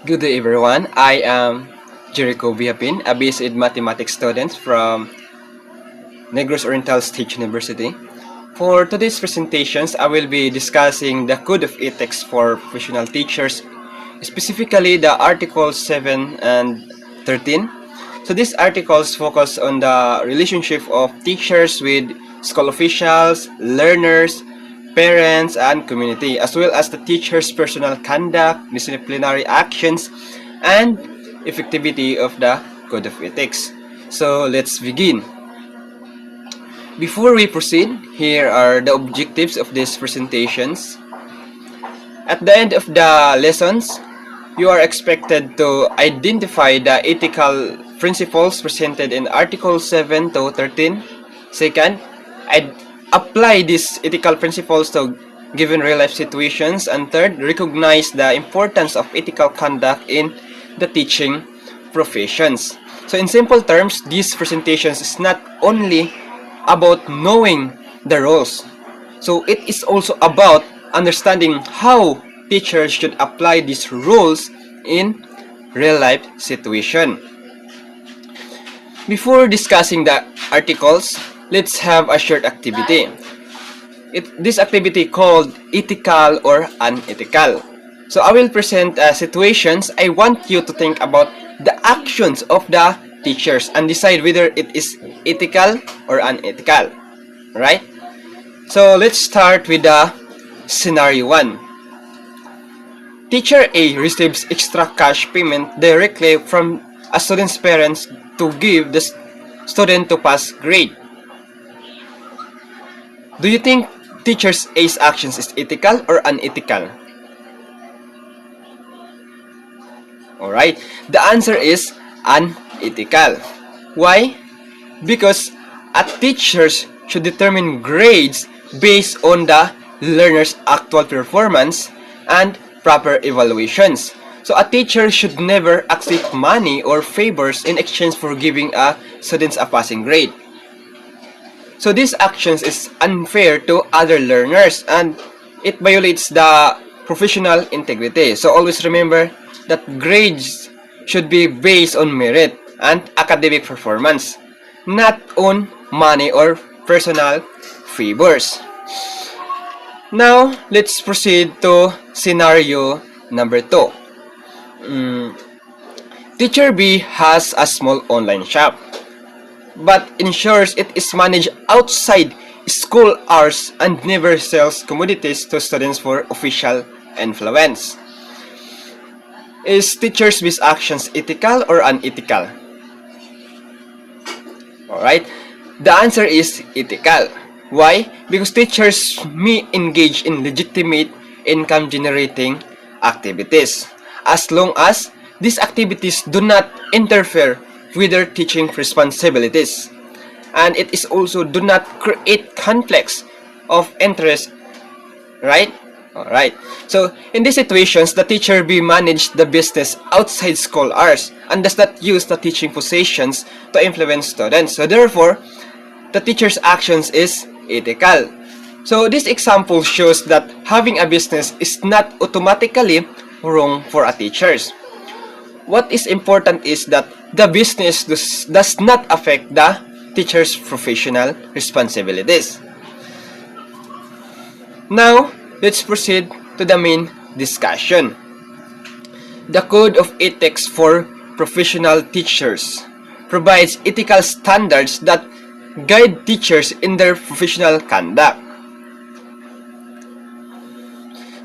Good day everyone. I am Jericho Biapin, a BSc Mathematics student from Negros Oriental State University. For today's presentations, I will be discussing the Code of Ethics for Professional Teachers, specifically the Articles 7 and 13. So these articles focus on the relationship of teachers with school officials, learners, parents, and community, as well as the teacher's personal conduct, disciplinary actions, and effectivity of the Code of Ethics. So let's begin. Before we proceed, here are the objectives of these presentations. At the end of the lessons, you are expected to identify the ethical principles presented in Article 7 to 13. Second, apply these ethical principles to given real-life situations. And third, recognize the importance of ethical conduct in the teaching professions. So in simple terms, these presentations is not only about knowing the rules. So it is also about understanding how teachers should apply these rules in real-life situation. Before discussing the articles, let's have a short activity. This activity called ethical or unethical. So I will present situations. I want you to think about the actions of the teachers and decide whether it is ethical or unethical. Right? So let's start with the scenario 1. Teacher A receives extra cash payment directly from a student's parents to give the student to pass grade. Do you think Teacher A's actions is ethical or unethical? Alright, the answer is unethical. Why? Because a teacher should determine grades based on the learner's actual performance and proper evaluations. So a teacher should never accept money or favors in exchange for giving a student a passing grade. So these actions is unfair to other learners and it violates the professional integrity. So always remember that grades should be based on merit and academic performance, not on money or personal favors. Now, let's proceed to scenario number 2. Teacher B has a small online shop, but ensures it is managed outside school hours and never sells commodities to students for official influence. Is Teacher B's actions ethical or unethical? Alright, the answer is ethical. Why? Because teachers may engage in legitimate income generating activities as long as these activities do not interfere with their teaching responsibilities, and it is also do not create conflicts of interest, right? Alright, so in these situations, the teacher be manage the business outside school hours and does not use the teaching positions to influence students. So therefore, the teacher's actions is ethical. So this example shows that having a business is not automatically wrong for a teacher. What is important is that the business does not affect the teacher's professional responsibilities. Now, let's proceed to the main discussion. The Code of Ethics for Professional Teachers provides ethical standards that guide teachers in their professional conduct.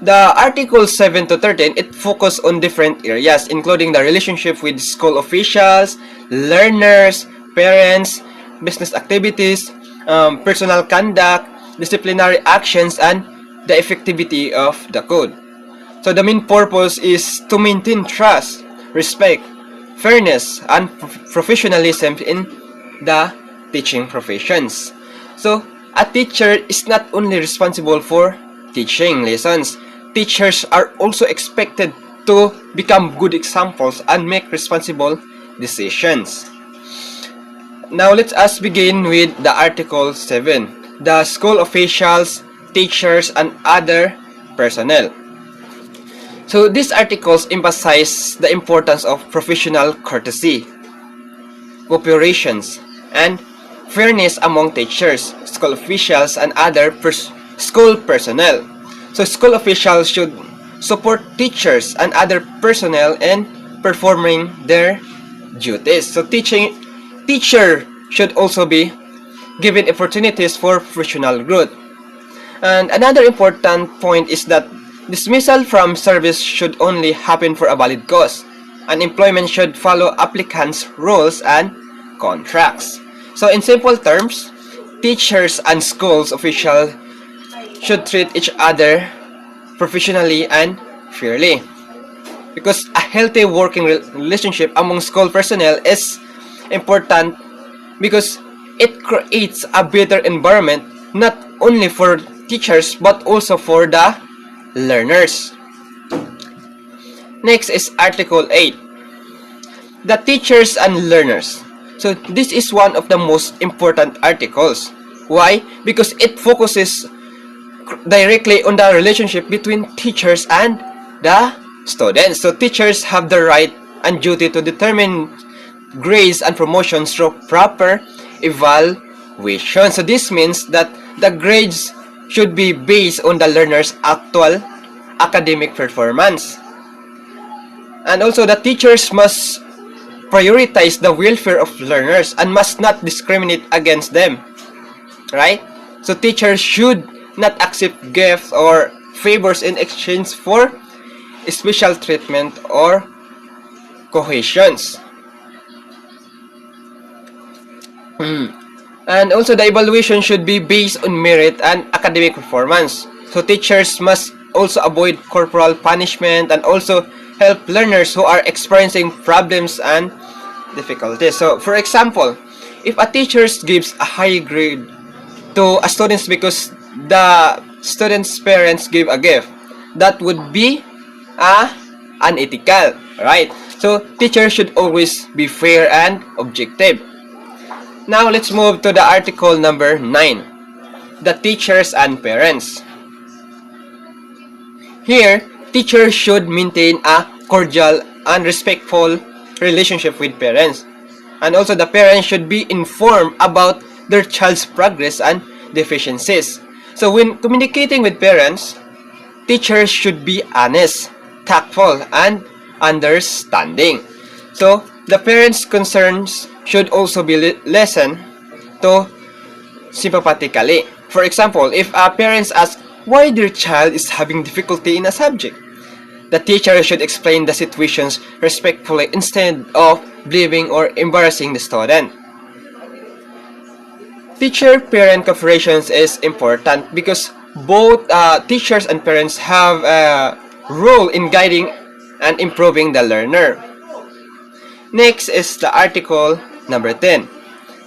The Article 7 to 13, it focuses on different areas, including the relationship with school officials, learners, parents, business activities, personal conduct, disciplinary actions, and the effectivity of the code. So the main purpose is to maintain trust, respect, fairness, and professionalism in the teaching professions. So a teacher is not only responsible for teaching lessons, teachers are also expected to become good examples and make responsible decisions. Now let us begin with the Article 7, the school officials, teachers, and other personnel. So these articles emphasize the importance of professional courtesy, cooperations, and fairness among teachers, school officials, and other school personnel. So school officials should support teachers and other personnel in performing their duties. So teacher should also be given opportunities for professional growth. And another important point is that dismissal from service should only happen for a valid cause, and employment should follow applicants' roles and contracts. So in simple terms, teachers and schools officials should treat each other professionally and fairly. Because a healthy working relationship among school personnel is important because it creates a better environment not only for teachers but also for the learners. Next is Article 8. The teachers and learners. So this is one of the most important articles. Why? Because it focuses directly on the relationship between teachers and the students. So teachers have the right and duty to determine grades and promotions through proper evaluation. So this means that the grades should be based on the learner's actual academic performance. And also the teachers must prioritize the welfare of learners and must not discriminate against them. Right? So teachers should not accept gifts or favors in exchange for special treatment or cohesions. And also the evaluation should be based on merit and academic performance. So teachers must also avoid corporal punishment and also help learners who are experiencing problems and difficulties. So for example, if a teacher gives a high grade to a student because the student's parents gave a gift, that would be unethical, right? So teachers should always be fair and objective. Now let's move to the article number 9, the teachers and parents. Here, teachers should maintain a cordial and respectful relationship with parents. And also the parents should be informed about their child's progress and deficiencies. So when communicating with parents, teachers should be honest, tactful, and understanding. So the parents' concerns should also be listened to sympathetically. For example, if a parents ask why their child is having difficulty in a subject, the teacher should explain the situations respectfully instead of blaming or embarrassing the student. Teacher-parent cooperation is important because both teachers and parents have a role in guiding and improving the learner. Next is the article number 10,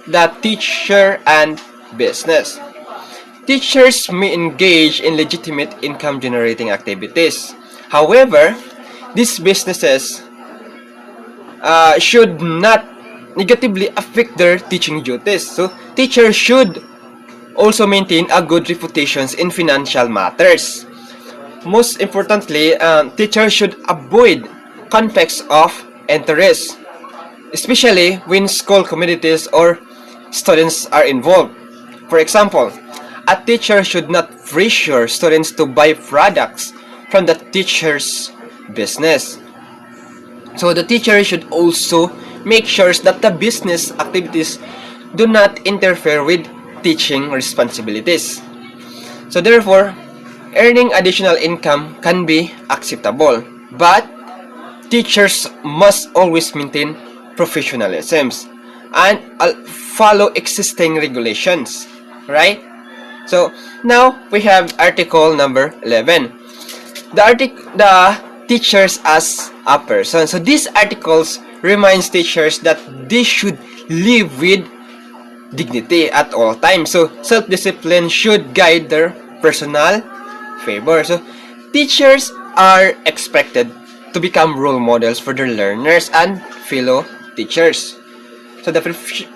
the teacher and business. Teachers may engage in legitimate income-generating activities. However, these businesses should not negatively affect their teaching duties. So, teachers should also maintain a good reputation in financial matters. Most importantly, teachers should avoid conflicts of interest, especially when school communities or students are involved. For example, a teacher should not pressure students to buy products from the teacher's business. So the teacher should also make sure that the business activities do not interfere with teaching responsibilities. So therefore, earning additional income can be acceptable, but teachers must always maintain professionalism and follow existing regulations, right? So now we have article number 11, the teachers as a person. So these articles reminds teachers that they should live with dignity at all times. So self-discipline should guide their personal favor. So teachers are expected to become role models for their learners and fellow teachers. So the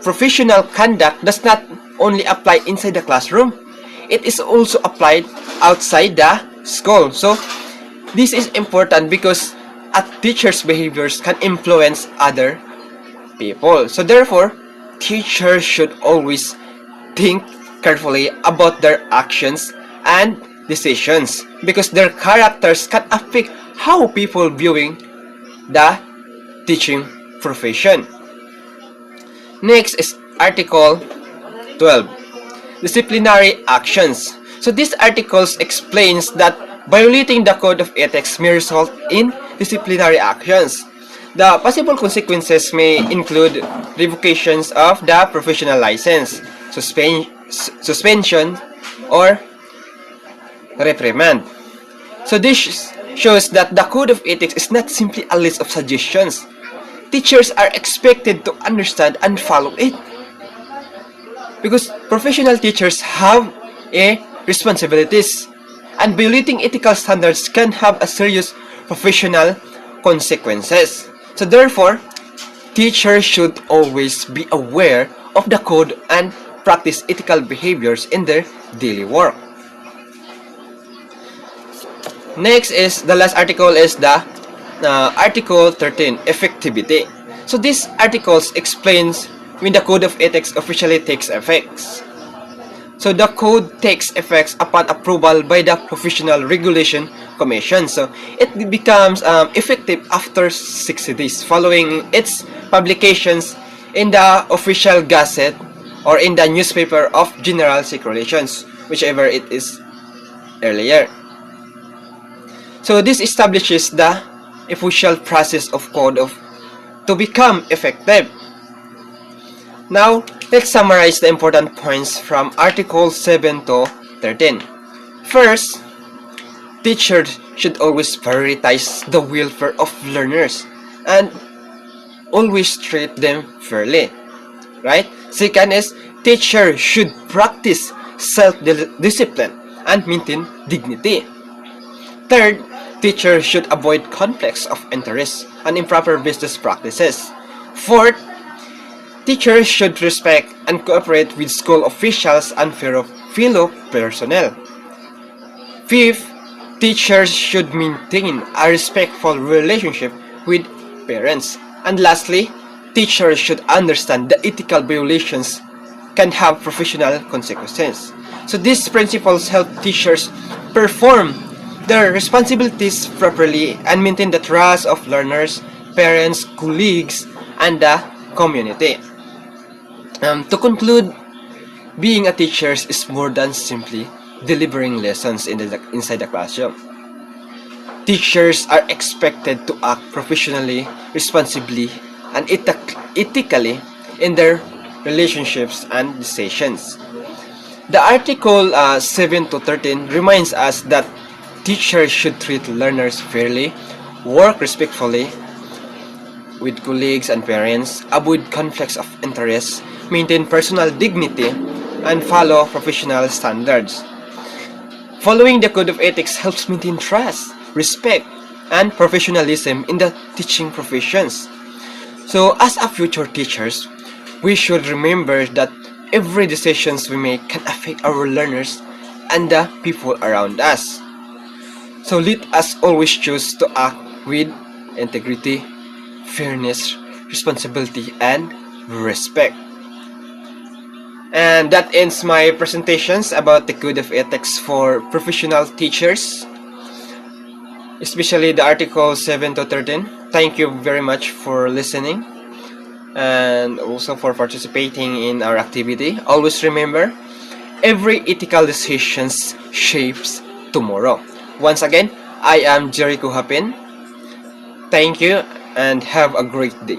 professional conduct does not only apply inside the classroom, it is also applied outside the school. So This is important because a teacher's behaviors can influence other people. So therefore, teachers should always think carefully about their actions and decisions because their characters can affect how people viewing the teaching profession. Next is Article 12, Disciplinary Actions. So this article explains that violating the code of ethics may result in disciplinary actions. The possible consequences may include revocations of the professional license, suspension, or reprimand. So this shows that the code of ethics is not simply a list of suggestions. Teachers are expected to understand and follow it. Because professional teachers have responsibilities, and violating ethical standards can have a serious professional consequences. So therefore, teachers should always be aware of the code and practice ethical behaviors in their daily work. Next is the last article is the Article 13, Effectivity. So this article explains when the code of ethics officially takes effect. So the code takes effect upon approval by the Professional Regulation Commission. So it becomes effective after 60 days following its publications in the official gazette or in the newspaper of general circulations, whichever it is earlier. So this establishes the official process of code to become effective. Now, let's summarize the important points from Article 7 to 13. First, teachers should always prioritize the welfare of learners and always treat them fairly. Right? Second is, teachers should practice self-discipline and maintain dignity. Third, teachers should avoid conflicts of interest and improper business practices. Fourth, teachers should respect and cooperate with school officials and fellow personnel. Fifth, teachers should maintain a respectful relationship with parents. And lastly, teachers should understand that ethical violations can have professional consequences. So these principles help teachers perform their responsibilities properly and maintain the trust of learners, parents, colleagues, and the community. To conclude, being a teacher is more than simply delivering lessons inside the classroom. Teachers are expected to act professionally, responsibly, and ethically in their relationships and decisions. The Article 7 to 13 reminds us that teachers should treat learners fairly, work respectfully with colleagues and parents, avoid conflicts of interest, maintain personal dignity, and follow professional standards. Following the Code of Ethics helps maintain trust, respect, and professionalism in the teaching professions. So, as a future teachers, we should remember that every decisions we make can affect our learners and the people around us. So let us always choose to act with integrity, fairness, responsibility, and respect. And that ends my presentations about the Code of Ethics for professional teachers, especially the Article 7 to 13. Thank you very much for listening and also for participating in our activity. Always remember, every ethical decision shapes tomorrow. Once again, I am Jericho Hapin. Thank you and have a great day.